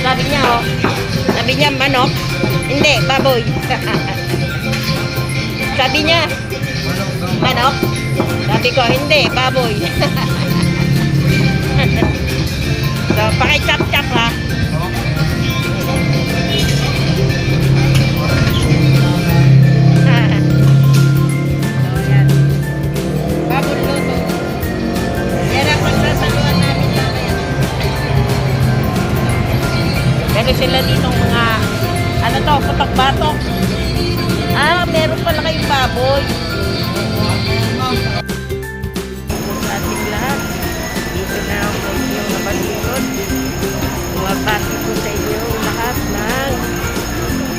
Sabi niya, oh. Sabi niya, manok. Hindi, baboy. Sabi niya, manok. Sabi ko, hindi, baboy. So, paki-chop-chop ha. Meron sila ditong mga ano to, putok-batok. Meron pala kayong baboy. Sa ating lahat, dito na ako yung nabalikod. Bumabati ko sa inyo lahat ng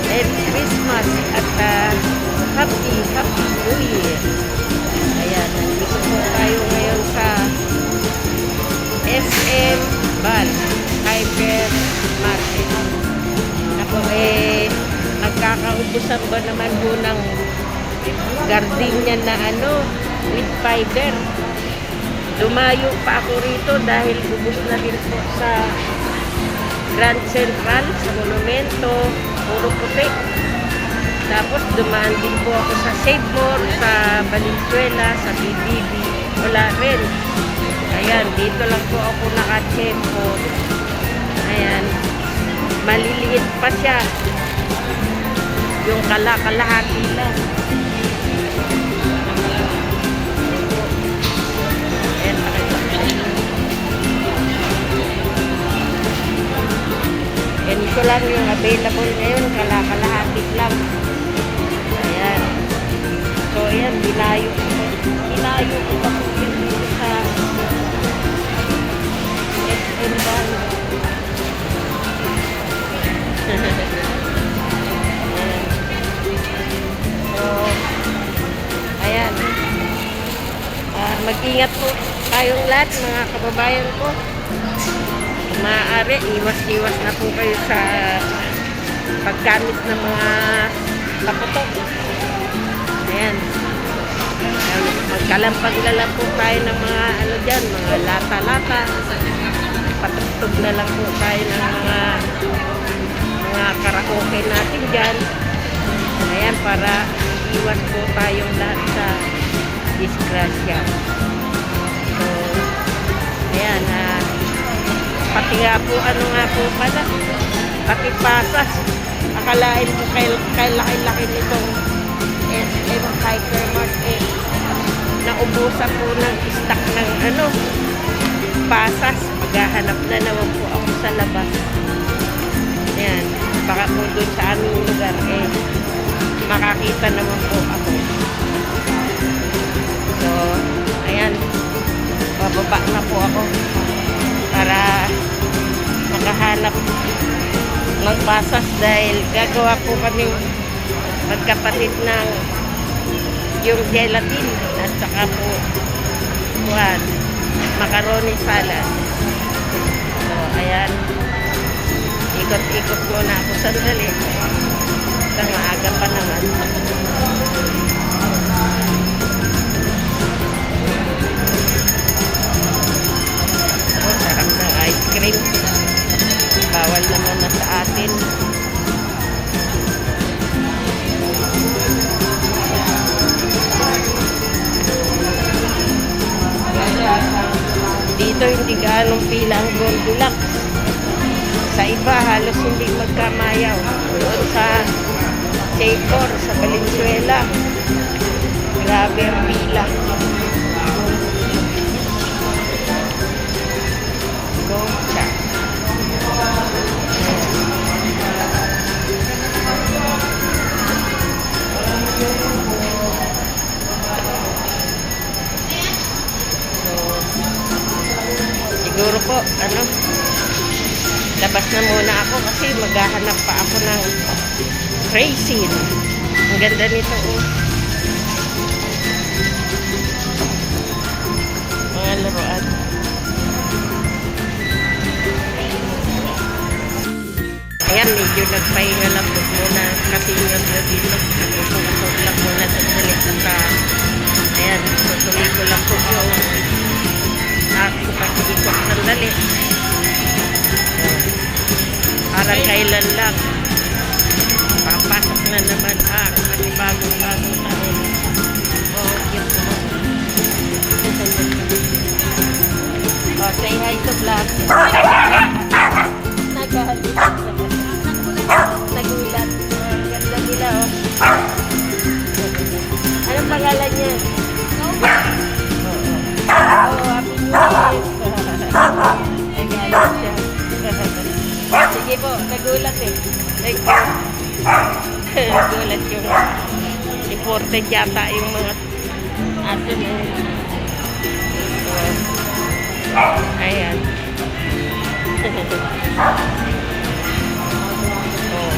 Merry Christmas at Happy New Year. Ayan, nandito po tayo ngayon sa SM Bal Hypermarket. Ako nagkakaubusan ba naman po ng gardenia na with fiber. Lumayo pa ako rito dahil ubos na rin po sa Grand Central, sa Monumento, puro puti. Tapos dumaan din po ako sa Save More, sa Valenzuela, sa BBB. Wala rin. Ayan, dito lang po ako naka-tempo. Ayan, maliliit pa siya. Yung kalahati lang. Ayan, pakita ko. Ayan, ito lang yung available ngayon. Kalahati lang. Ayan. So, ayan, dilayo ko pa po dito sa SM Bal. So, ayan. Mag-ingat po tayong lahat, mga kababayan ko. Maaari, iwas-iwas na po kayo sa paggamit ng mga paputok. Ayan. Magkalampag-lalang po tayo ng mga mga lata-lata. Patugtog na lang po tayo ng mga karaoke natin dyan. Ayan, para iwas po tayong lahat sa disgrasya. So, ayan, pati nga po, pala, pati pasas. Akalain mo kay laki-laki nitong SM Hypermarket. Naubusan po ng stock ng pasas. Maghahanap na naman po ako sa labas. Ayan, baka po doon sa aming lugar makakita naman po ako. So, ayan, bababa na po ako para makahanap ng pasas dahil gagawa po kami magkapatid ng yung gelatin at saka po macaroni salad. So, ayan, ikot-ikot muna ako sandali. Hanggang maaga pa naman. Sarap ng ice cream. Bawal naman na sa atin. Dito hindi gaanong pila ang Goldilocks. Sa iba halos hindi magkamayaw. Doon sa Save More, sa Valenzuela, grabe ang pila. Gotcha. Siguro po, labas na muna ako kasi maghahanap pa ako ng raisin. Ang ganda nito, mga laruan. Ayan, medyo nagpahinga lang po muna kasi yung dito. Nagpupusok lang muna sa salit at ayan, tutuloy ko lang po yung aking pag-ikot sandali. parang kailan lang. Papasok na naman ang bagong taon. Oh, cute naman. Oh, say hi to vlog. Nagalit. Nagulat. Ganda nila, oh. Anong pangalan niya? Oh, happy New Year. Nagalit siya. Sige po, nagulat eh. Nagulat yung imported yata yung mga ato na yun. Ayan. Oh,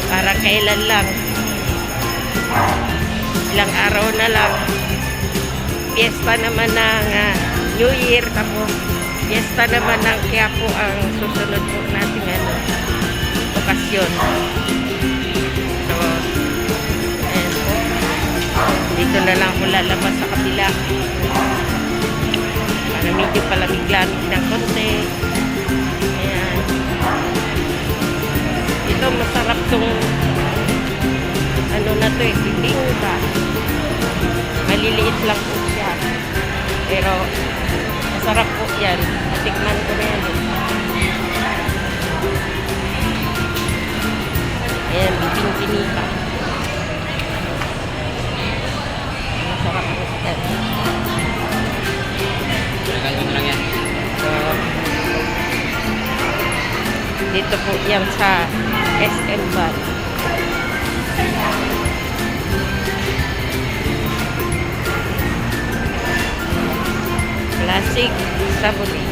parang kailan lang. Ilang araw na lang. Fiesta naman ng New Year. Tapos fiesta naman ng Quiapo ang susunod po natin okasyon. So, ayan po. Dito na lang ako lalabas sa kabila. Para medyo palamig-lamig ng konti. Ayan. Ito masarap tong ano na to eh, bibingka. Maliliit lang po siya. Pero masarap po yan. Natikman ko na yan eh. Ayan, bibingkinika. Masarap po yan. Nagkagawin lang yan. So, dito po yan sa SM Bar. Classic sabuli.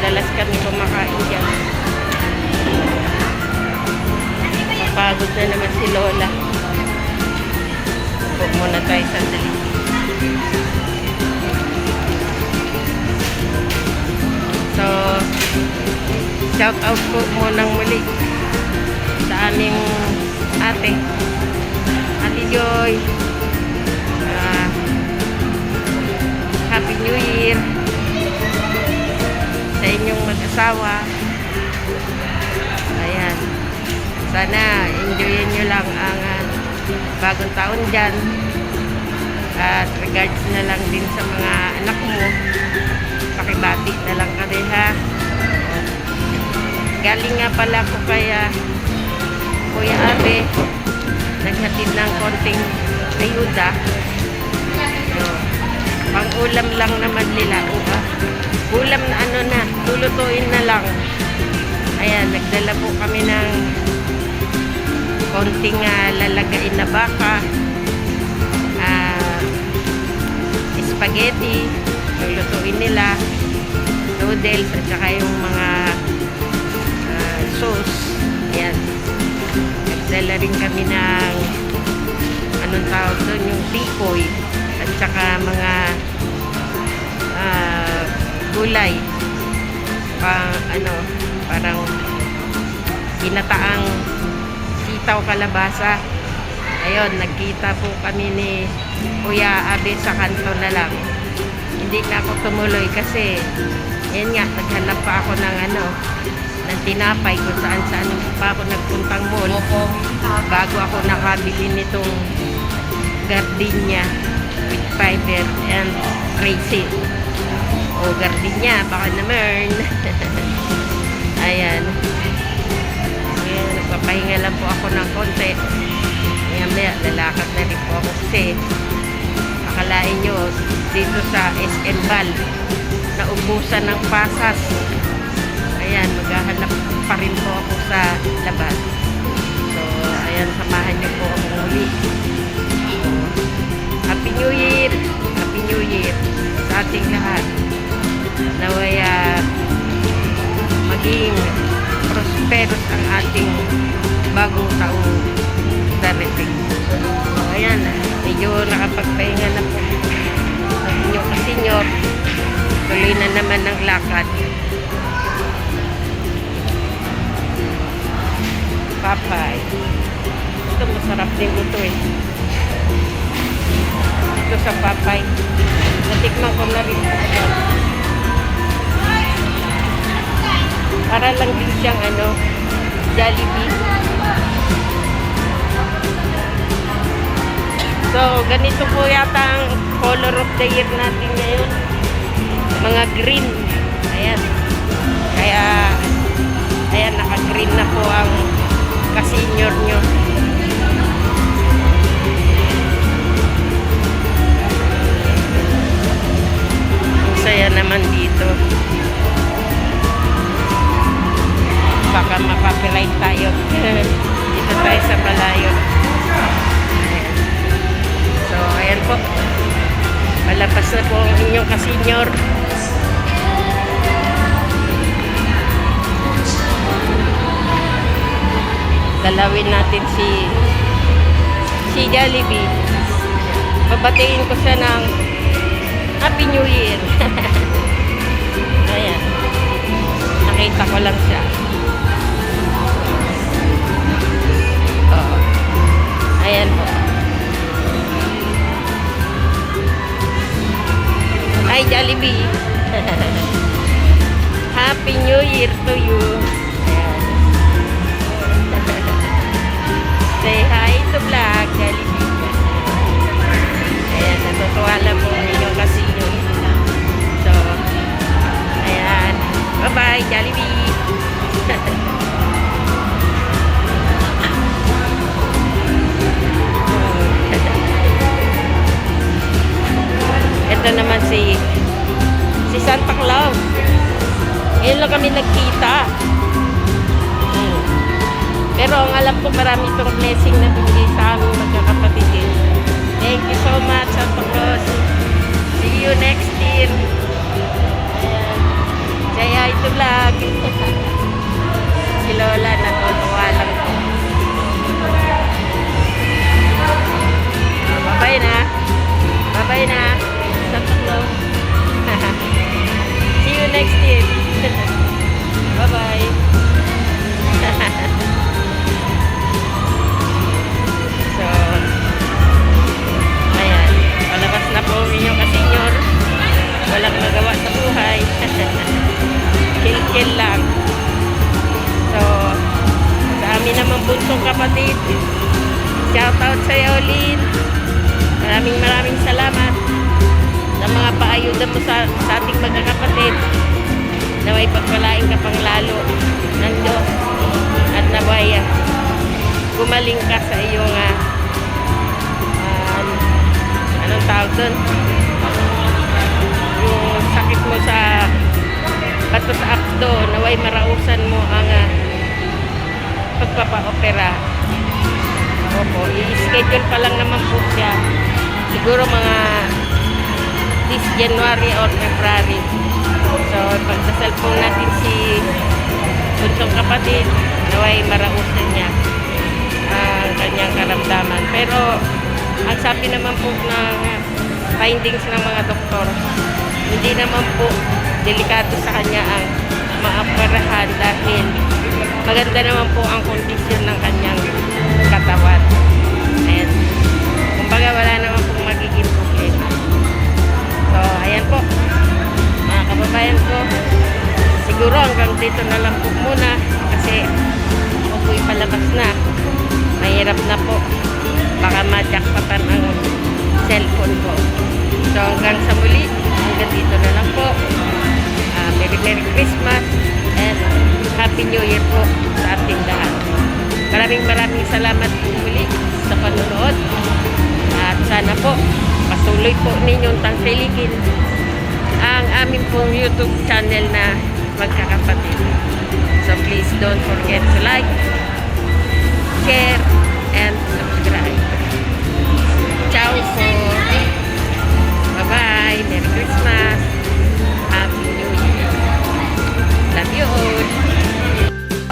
Dalas kami kumakain dyan. Napagod na naman si Lola. Huwag muna tayo sandali. So, shout out po munang muli sa aming ate Joy. Happy New Year sa inyong mag-asawa. Ayan. Sana enjoyin nyo lang ang bagong taon dyan. At regards na lang din sa mga anak mo. Pakibati na lang kami ha. Galing nga pala ko kaya Kuya Abe. Naghatid ng konting ayuda. Pang-ulam lang naman nila. Ulam na ano na, lulutuin na lang. Ayan, nagdala po kami ng konting lalagain na baka, spaghetti, lulutuin nila, noodles, at saka yung mga sauce. Ayan. Nagdala rin kami ng anong tawag doon, yung tikoy, at saka mga gulay, parang ginataang sitaw kalabasa. Ayun, nagkita po kami ni Kuya Abe sa kanto na lang. Hindi na ako tumuloy kasi yan nga, naghanap pa ako ng ng tinapay kung saan pa ako nagpuntang mall bago ako nakabili nitong gardenia with fiber and raisin. O gardenia, baka naman. Ayan. Ayan, nagpapahinga lang po ako ng konti. Maya lalakad na rin po ako kasi akalain nyo dito sa SM Val naubusan ng pasas. Ayan, maghahanap pa rin po ako sa labas. So, ayan, samahan nyo po ako muli. So, Happy New Year! Happy New Year sa ating lahat. Naway maging prosperous ang ating bagong taong darating. So, ayan, medyo nakapagpahinga na po ang inyong kasenyor. Tuloy na naman ang lakad. Papay. Ito masarap din ito eh. Ito sa Papay. Natikman ko na rin. Para lang din siyang Jollibee. So, ganito po yata ang color of the year natin ngayon. Mga green. Ayan. Kaya, ayan, naka-green na po ang ka-senior nyo. Ang saya naman dito. Baka makapiright tayo. Dito tayo sa malayo. Ayan. So, ayan po. Malapas na po ang inyong ka-senior. Dalawin natin si Jollibee. Babatiin ko siya ng Happy New Year. Ayan. Nakita ko lang siya. Oh. Ayan po. Hi Jollibee. Happy New Year to you. Say hi to vlog, Jollibee. Ayan, natutuwa lang po ninyo kasi yun. So, ayan. Bye-bye, Jollibee. Ito naman si Santa Claus. Ngayon lang kami nagkita. Pero ang alam ko marami itong blessing na binigay sa aming magkakapatid. Thank you so much, Santa Claus. See you next year. Ayan. Say hi to vlog. Si Lola natutuwa lang po. Bye-bye na. Bye-bye na, Santa Claus. See you next year. Bye-bye. So, ayan. Palabas na po inyong ka-senior. Walang magawa sa buhay. Kill-kill lang. So, sa amin naman buntong kapatid. Shout out sa iyo, Lynn. Maraming salamat sa mga paayuda mo sa ating magkakapatid. Naway pagpalain ka pang lalo ng Diyos at naway gumaling ka sa iyong anong tawag doon, yung sakit mo sa bato sa abdo. Naway marausan mo ang pagpapa-opera. Opo, i-schedule pa lang naman po siya. Siguro mga this January or February. So, pagdasal po natin si buntong kapatid, naway marausan niya ang kanyang karamdaman. Pero, ang sabi naman po ng findings ng mga doktor, hindi naman po delikado sa kanya ang maaparahan dahil maganda naman po ang kondisyon ng kanyang katawan. And, kumbaga wala naman pong magiging problema. So, ayan po. Mga kababayan ko, siguro hanggang dito na lang po muna kasi ako po'y palabas na. Mahirap na po. Baka ma-jackpotan ang cellphone ko. So, hanggang sa muli, hanggang dito na lang po. Merry Christmas and Happy New Year po sa ating lahat. Maraming salamat po muli sa panonood. At sana po, patuloy po ninyong tangkilikin ang aming pong YouTube channel na Magkakapatid. So please don't forget to like, share, and subscribe. Ciao po. Bye-bye. Merry Christmas. Happy New Year. Love you all.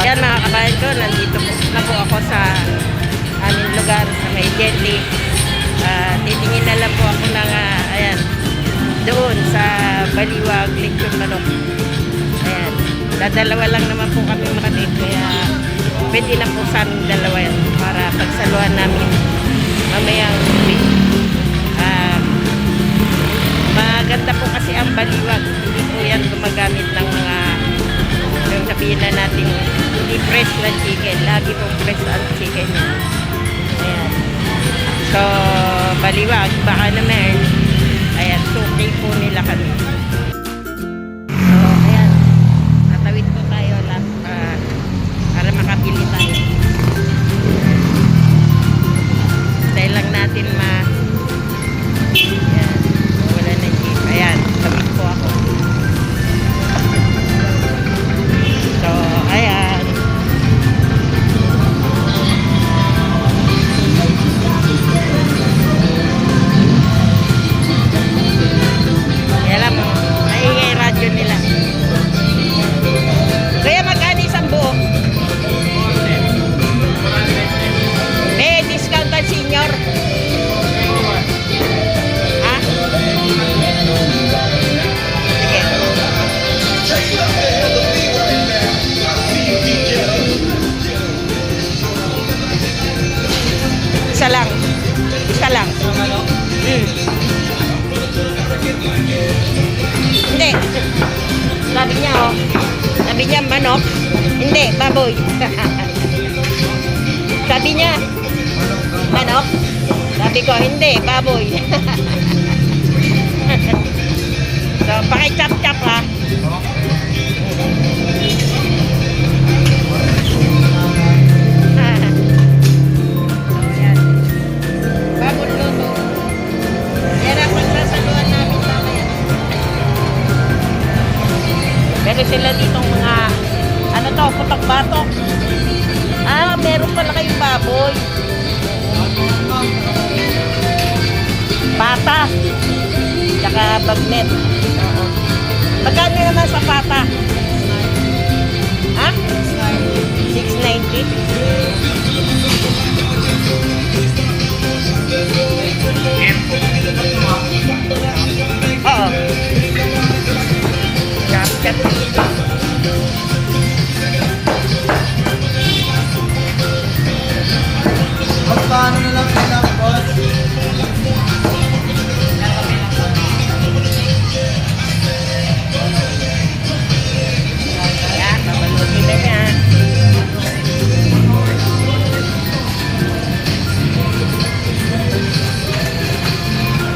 Ayan mga kabayan ko, nandito na po ako sa aming lugar sa may Jetty. Titingin na lang po ako ng ayan, doon sa Baliwag, Lechon Manok. Ayan, dadalawa lang naman po kami makatid, kaya pwede na po sa aming dalawa yan para pagsaluhan namin mamayang uwi. Maganda po kasi ang baliwag. Hindi po yan gumagamit ng mga yung sabihin na natin hindi fresh na chicken. Lagi pong fresh ang chicken yan. Ayan. So, baliwag, baka naman. Ayan, suki po nila kami. So, ayan. Tatawid po tayo lang para makabili tayo. Dahil lang natin ayan, wala na jeep. Ayan, tawid po ako. So, ayan. Alam mo, naingay radyo nila. Kaya magkano isang buo? May discount ang senior. Ha? Sige. Isa lang. Isa lang. Hindi. Sabi niya, oh. Sabi niya, manok. Hindi, baboy. Sabi niya, manok. Sabi ko, hindi, baboy. So, paki-chop-chop, ha. So, yan. Babon luto. Yan ang pagsasaluhan namin mamaya. Pero sila ditong mga, ano to, putok-batok. Ah, meron pala kayong baboy. Pata. Tsaka bagnet. Magkano naman sa pata? Ha? 690? Oo. Chop-chop. Magpaano na lang sila, boss? Yan, babalutin na niya.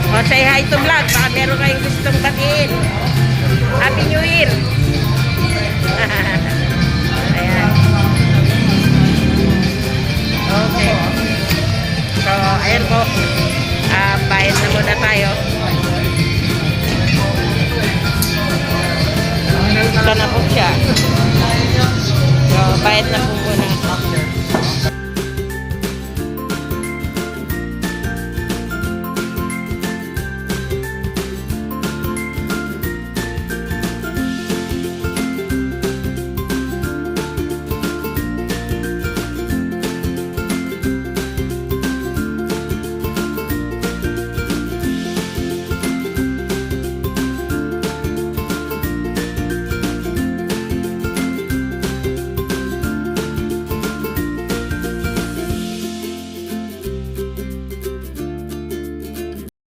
O, say hi to vlog. Baka meron kayong gustong batiin. Happy New Year! Ayan. Okay. So, ayan po. Bayad na muna tayo. Ito na po siya. So, bayad na po muna.